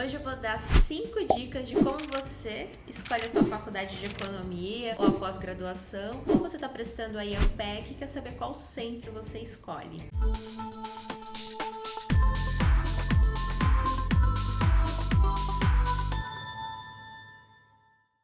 Hoje eu vou dar 5 dicas de como você escolhe a sua faculdade de economia ou a pós-graduação, ou você está prestando aí a ANPEC e quer saber qual centro você escolhe.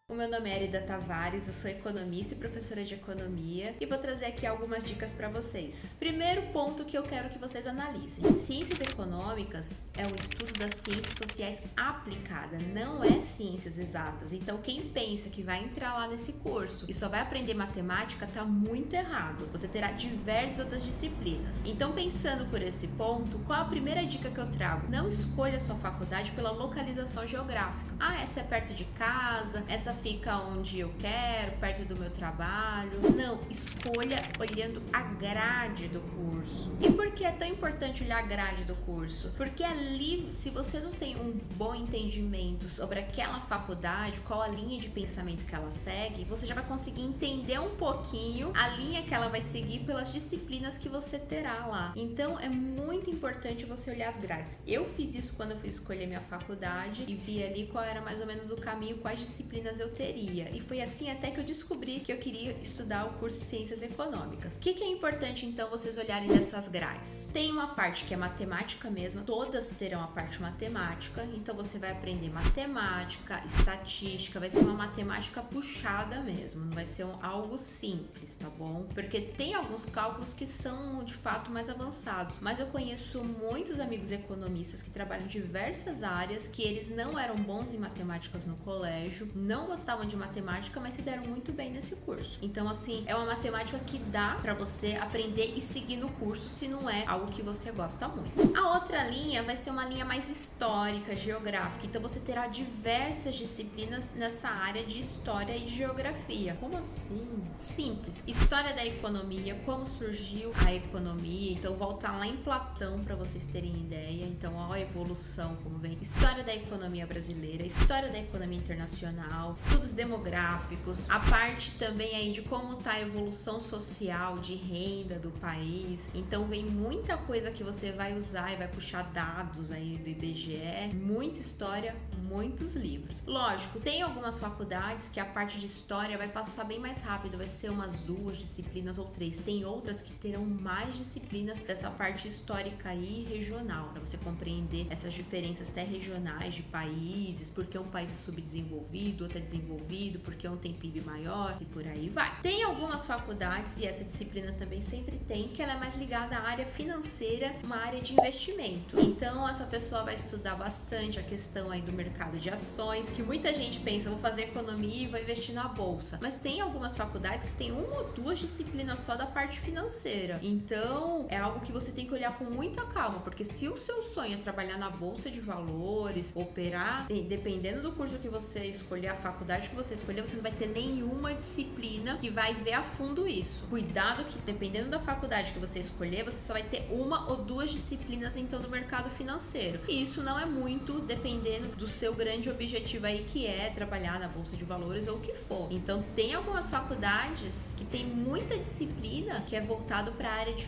O meu nome é Erida Tavares, eu sou economista e professora de economia e vou trazer aqui algumas dicas para vocês. Primeiro ponto que eu quero que vocês analisem. Ciências econômicas é o estudo das ciências sociais aplicada, não é ciências exatas. Então quem pensa que vai entrar lá nesse curso e só vai aprender matemática tá muito errado. Você terá diversas outras disciplinas. Então pensando por esse ponto, qual a primeira dica que eu trago? Não escolha a sua faculdade pela localização geográfica. Ah, essa é perto de casa, essa fica onde eu quero, perto do meu trabalho. Não, escolha olhando a grade do curso. E por que é tão importante olhar a grade do curso? Porque ali, se você não tem um bom entendimento sobre aquela faculdade, qual a linha de pensamento que ela segue, você já vai conseguir entender um pouquinho a linha que ela vai seguir pelas disciplinas que você terá lá. Então, é muito importante você olhar as grades. Eu fiz isso quando eu fui escolher minha faculdade e vi ali qual era mais ou menos o caminho, quais disciplinas eu teria. E foi assim até que eu descobri que eu queria estudar o curso de Ciências Econômicas. O que é importante, então, vocês olharem nessas grades? Tem uma parte que é matemática mesmo, todas terão a parte matemática, então você vai aprender matemática, estatística, vai ser uma matemática puxada mesmo, não vai ser algo simples, tá bom? Porque tem alguns cálculos que são, de fato, mais avançados, mas eu conheço muitos amigos economistas que trabalham em diversas áreas, que eles não eram bons em matemáticas no colégio, não gostavam de matemática, mas se deram muito bem nesse curso. Então, assim, é uma matemática que dá pra você aprender e seguir no curso, se não é algo que você gosta muito. A outra linha vai ser uma linha mais histórica, geográfica. Então, você terá diversas disciplinas nessa área de história e de geografia. Como assim? Simples. História da economia, como surgiu a economia. Então, voltar lá em Platão para vocês terem ideia. Então, ó, a evolução, como vem. História da economia brasileira, história da economia internacional, estudos demográficos, a parte também aí de como tá a evolução social, de renda do país. Então vem muita coisa que você vai usar e vai puxar dados aí do IBGE, muita história, muitos livros. Lógico, tem algumas faculdades que a parte de história vai passar bem mais rápido, vai ser umas 2 disciplinas ou 3. Tem outras que terão mais disciplinas dessa parte histórica aí regional, para você compreender essas diferenças até regionais de países, porque um país é subdesenvolvido, outro é desenvolvido, porque um tem PIB maior e por aí vai. Tem algumas faculdades, e essa disciplina também sempre tem, que ela é mais ligada à área financeira, uma área de investimento. Então essa pessoa vai estudar bastante a questão aí do mercado de ações, que muita gente pensa, vou fazer economia e vou investir na bolsa. Mas tem algumas faculdades que tem 1 ou 2 disciplinas só da parte financeira. Então é algo que você tem que olhar com muita calma, porque se o seu sonho é trabalhar na bolsa de valores, operar, dependendo do curso que você escolher, a faculdade que você escolher, você não vai ter nenhuma disciplina que vai ver a fundo isso. Cuidado que, dependendo da faculdade que você escolher, você só vai ter 1 ou 2 disciplinas, então, do mercado financeiro. E isso não é muito, dependendo do seu grande objetivo aí, que é trabalhar na bolsa de valores ou o que for. Então, tem algumas faculdades que tem muita disciplina que é voltado para a área de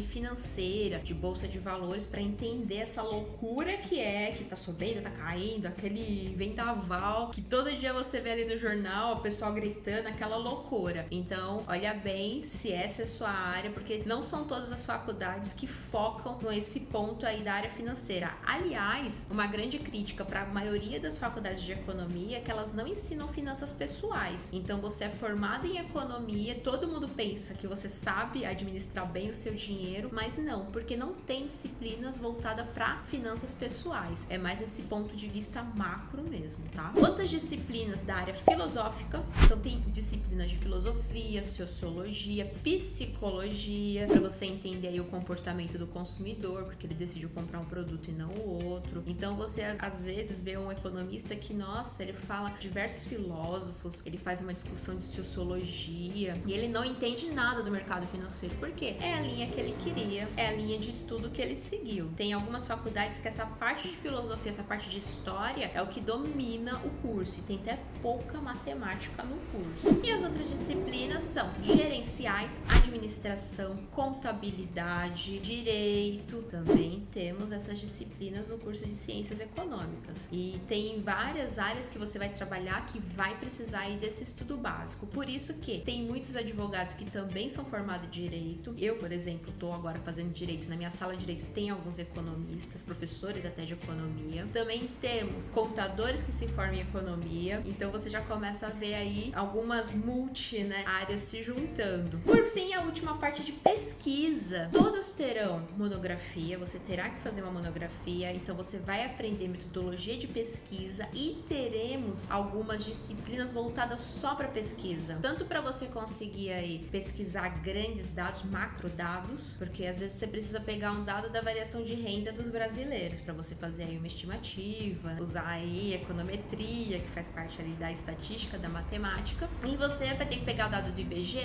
financeira, de bolsa de valores, para entender essa loucura que tá subindo, tá caindo, aquele vendaval que todo dia você vê ali no jornal, o pessoal gritando, aquela loucura. Então, olha bem se essa é a sua área, porque não são todas as faculdades que focam nesse ponto aí da área financeira. Aliás, uma grande crítica para a maioria das faculdades de economia é que elas não ensinam finanças pessoais. Então, você é formado em economia, todo mundo pensa que você sabe administrar bem o seu dinheiro, mas não, porque não tem disciplinas voltadas para finanças pessoais. É mais nesse ponto de vista macro mesmo, tá? Outras disciplinas da área filosófica, então tem disciplinas de filosofia, sociologia, psicologia, para você entender aí o comportamento do consumidor, porque ele decidiu comprar um produto e não o outro. Então você às vezes vê um economista que, nossa, ele fala diversos filósofos, ele faz uma discussão de sociologia e ele não entende nada do mercado financeiro. Por quê? É a linha que ele queria, é a linha de estudo que ele seguiu. Tem algumas faculdades que essa parte de filosofia, essa parte de história é o que domina o curso. E tem até pouca matemática no curso. E as outras disciplinas são gerenciais, administração, contabilidade, direito. Também temos essas disciplinas no curso de ciências econômicas. E tem várias áreas que você vai trabalhar que vai precisar aí desse estudo básico. Por isso que tem muitos advogados que também são formados em direito. Eu, por exemplo, estou agora fazendo direito. Na minha sala de direito tem alguns economistas, professores até de economia. Também temos contadores que se formam em economia. Então você já começa a ver aí algumas áreas se juntando. Por fim, a última parte de pesquisa. Todos terão monografia, você terá que fazer uma monografia, então você vai aprender metodologia de pesquisa e teremos algumas disciplinas voltadas só para pesquisa. Tanto para você conseguir aí pesquisar grandes dados, macro dados, porque às vezes você precisa pegar um dado da variação de renda dos brasileiros para você fazer aí uma estimativa, usar aí econometria, que faz parte ali da estatística, da matemática, e você vai ter que pegar o dado do IBGE,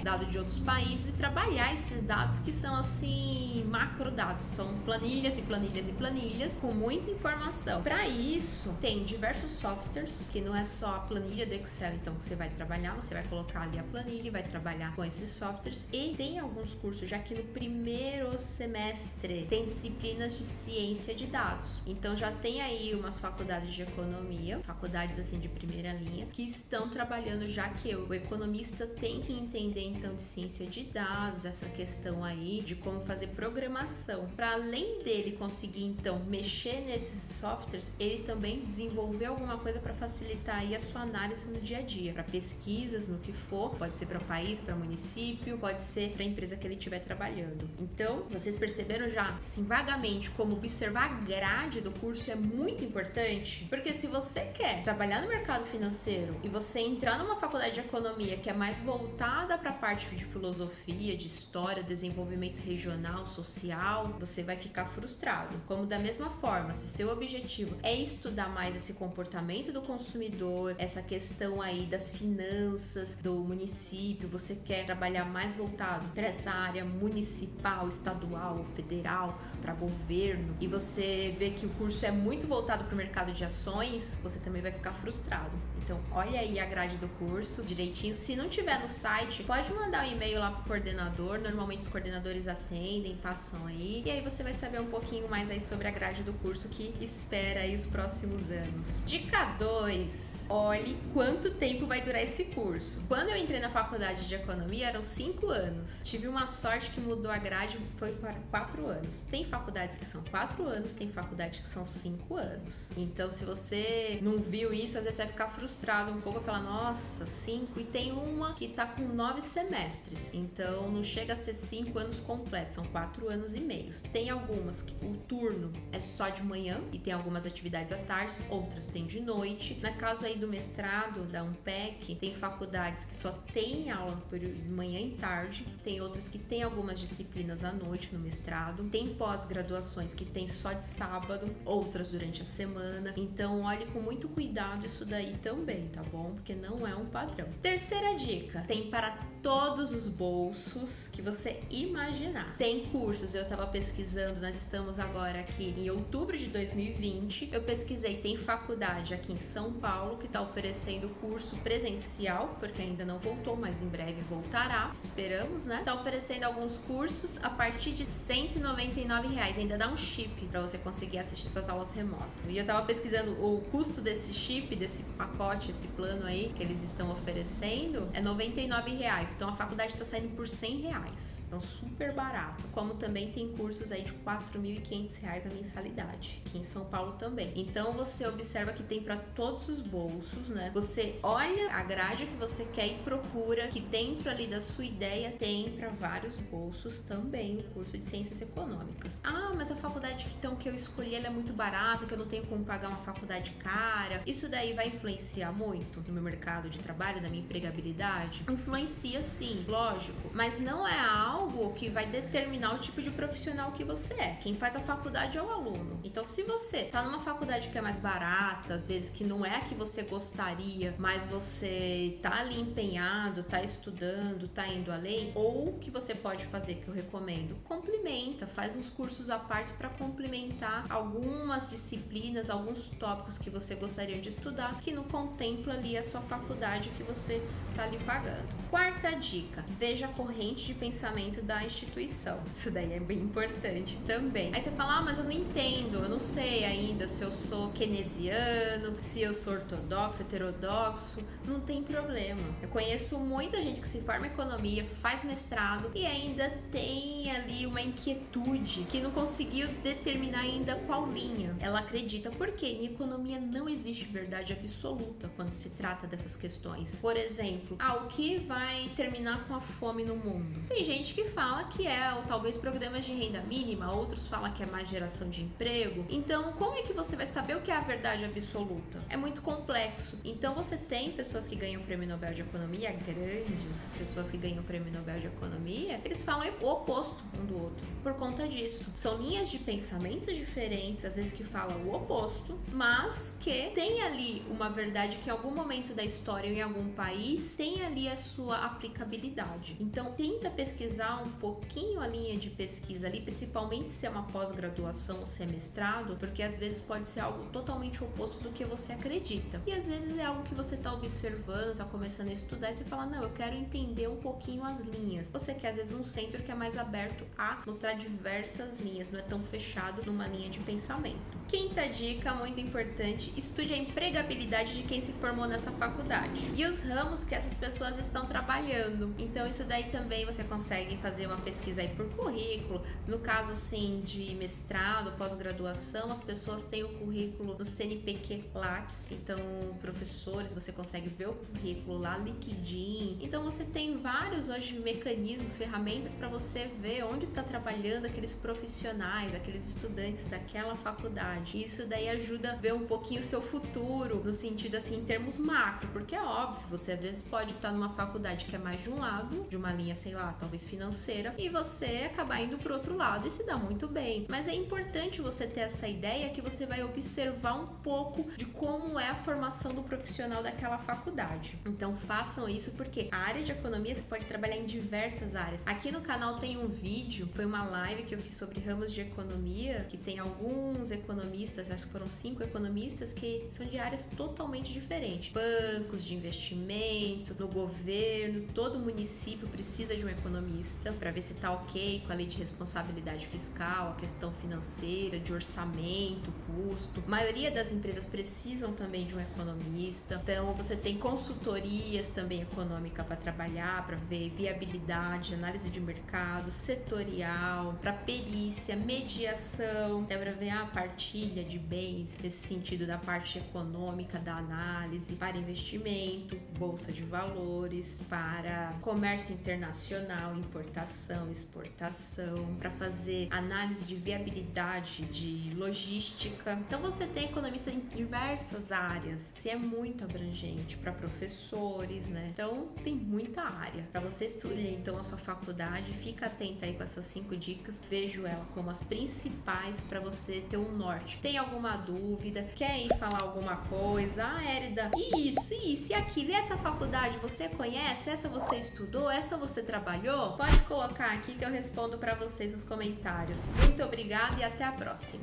dado de outros países e trabalhar esses dados que são assim macro dados, são planilhas e planilhas e planilhas com muita informação. Para isso tem diversos softwares, que não é só a planilha do Excel, então você vai trabalhar, você vai colocar ali a planilha e vai trabalhar com esses softwares. E tem alguns cursos já que no primeiro semestre tem disciplinas de ciência de dados, então já tem aí umas faculdades de economia, faculdades assim de primeira linha, que estão trabalhando, já que o economista tem que entender então de ciência de dados, essa questão aí de como fazer programação. Para além dele conseguir então mexer nesses softwares, ele também desenvolver alguma coisa para facilitar aí a sua análise no dia a dia, para pesquisas, no que for, pode ser para país, para município, pode ser para a empresa que ele estiver trabalhando. Então, vocês perceberam já, assim, vagamente, como observar a grade do curso é muito importante, porque se você quer trabalhar no mercado financeiro e você entrar numa faculdade de economia que é mais voltada para a parte de filosofia, de história, desenvolvimento regional, social, você vai ficar frustrado. Como da mesma forma, se seu objetivo é estudar mais esse comportamento do consumidor, essa questão aí das finanças do município, você quer trabalhar mais voltado para essa área municipal, estadual, federal, para governo, e você vê que o curso é muito voltado para o mercado de ações, você também vai ficar frustrado. Então, olha aí a grade do curso direitinho. Se não tiver no site, pode mandar um e-mail lá pro coordenador. Normalmente os coordenadores atendem, passam aí. E aí você vai saber um pouquinho mais aí sobre a grade do curso que espera aí os próximos anos. Dica 2. Olhe quanto tempo vai durar esse curso. Quando eu entrei na faculdade de economia, eram 5 anos. Tive uma sorte que mudou a grade, foi para 4 anos. Tem faculdades que são 4 anos, tem faculdades que são 5 anos. Então, se você não viu isso, às vezes você vai ficar frustrado um pouco, falar, nossa, 5, e tem uma que tá com 9 semestres, então não chega a ser 5 anos completos, são 4 anos e meio. Tem algumas que o turno é só de manhã e tem algumas atividades à tarde, outras tem de noite. Na caso aí do mestrado, da UNPEC, tem faculdades que só tem aula no período de manhã e tarde, tem outras que tem algumas disciplinas à noite no mestrado, tem pós-graduações que tem só de sábado, outras durante a semana. Então olhe com muito cuidado isso daí também, tá bom? Porque não é um padrão. Terceira dica, tem para todos os bolsos que você imaginar. Tem cursos, eu tava pesquisando, nós estamos agora aqui em outubro de 2020, eu pesquisei, tem faculdade aqui em São Paulo que tá oferecendo curso presencial, porque ainda não voltou, mas em breve voltará, esperamos, né? Tá oferecendo alguns cursos a partir de R$199, ainda dá um chip pra você conseguir assistir suas aulas remoto. E eu tava pesquisando o custo desse chip, desse pacote, esse plano aí que eles estão oferecendo, é R$99. Então a faculdade está saindo por R$100. Então super barato. Como também tem cursos aí de R$4.500 a mensalidade, aqui em São Paulo também. Então você observa que tem para todos os bolsos, né? Você olha a grade que você quer e procura que dentro ali da sua ideia tem para vários bolsos também o curso de Ciências Econômicas. Ah, mas a faculdade então que eu escolhi ela é muito barata, que eu não tenho como pagar uma faculdade cara. Isso daí vai influenciar muito no meu mercado de trabalho, na minha empregabilidade? Influencia sim, lógico, mas não é algo que vai determinar o tipo de profissional que você é. Quem faz a faculdade é o aluno. Então, se você tá numa faculdade que é mais barata, às vezes que não é a que você gostaria, mas você tá ali empenhado, tá estudando, tá indo além, ou o que você pode fazer, que eu recomendo, complementa, faz uns cursos à parte para complementar algumas disciplinas, alguns tópicos que você gostaria de estudar, que não contempla ali a sua faculdade que você tá ali pagando. Quarta dica, veja a corrente de pensamento da instituição. Isso daí é bem importante também. Aí você fala, mas eu não entendo, eu não sei ainda se eu sou keynesiano, se eu sou ortodoxo, heterodoxo, não tem problema. Eu conheço muita gente que se forma em economia, faz mestrado e ainda tem ali uma inquietude que não conseguiu determinar ainda qual linha ela acredita. Porque em economia não existe verdade absoluta quando se trata dessas questões. Por exemplo, o que vai terminar com a fome no mundo? Tem gente que fala que é ou talvez programas de renda mínima, outros falam que é mais geração de emprego. Então, como é que você vai saber o que é a verdade absoluta? É muito complexo. Então, você tem pessoas que ganham o Prêmio Nobel de Economia, grandes pessoas que ganham o Prêmio Nobel de Economia, eles falam o oposto um do outro. Por conta disso, são linhas de pensamento diferentes, às vezes que falam o oposto, mas que tem ali uma verdade que em algum momento da história ou em algum país tem ali a sua aplicabilidade. Então, tenta pesquisar um pouquinho a linha de pesquisa ali, principalmente se é uma pós-graduação ou se é mestrado, porque às vezes pode ser algo totalmente oposto do que você acredita. E às vezes é algo que você está observando, está começando a estudar e você fala, não, eu quero entender um pouquinho as linhas. Você quer às vezes um centro que é mais aberto a mostrar diversas linhas, não é tão fechado numa linha de pensamento. Quinta dica, muito importante, estude a empregabilidade de quem se formou nessa faculdade e os ramos que essas pessoas estão trabalhando. Então isso daí também você consegue fazer uma pesquisa aí por currículo. No caso assim de mestrado, pós-graduação, as pessoas têm o currículo no CNPq Lattes, então professores, você consegue ver o currículo lá, LinkedIn. Então você tem vários hoje mecanismos, ferramentas para você ver onde está trabalhando aqueles profissionais, aqueles estudantes daquela faculdade. Isso daí ajuda a ver um pouquinho o seu futuro, no sentido assim, em termos macro, porque é óbvio, você às vezes pode estar numa faculdade que é mais de um lado, de uma linha, sei lá, talvez financeira, e você acabar indo pro outro lado e se dá muito bem. Mas é importante você ter essa ideia que você vai observar um pouco de como é a formação do profissional daquela faculdade. Então façam isso, porque a área de economia você pode trabalhar em diversas áreas. Aqui no canal tem um vídeo, foi uma live que eu fiz sobre ramos de economia, que tem alguns economistas, acho que foram 5 economistas, que são de áreas totalmente diferentes. Bancos de investimento, no governo, todo município precisa de um economista para ver se tá ok com a lei de responsabilidade fiscal, a questão financeira, de orçamento, custo. A maioria das empresas precisam também de um economista. Então você tem consultorias também econômicas para trabalhar, para ver viabilidade, análise de mercado, setorial, para perícia, mediação, até para ver a partilha de bens, nesse sentido da parte econômica da análise, para investimento, bolsa de valores, para comércio internacional, importação, exportação, para fazer análise de viabilidade de logística. Então você tem economistas em diversas áreas, isso é muito abrangente para professores, né? Então tem muita área para você escolher então a sua faculdade. Fica atenta aí com essas 5 dicas, vejo ela como as principais para você ter um norte. Tem alguma dúvida? Quer ir falar alguma coisa? Érida, isso e aquilo, e essa faculdade você conhece? Essa você estudou? Essa você trabalhou? Pode colocar aqui que eu respondo para vocês nos comentários. Muito obrigada e até a próxima!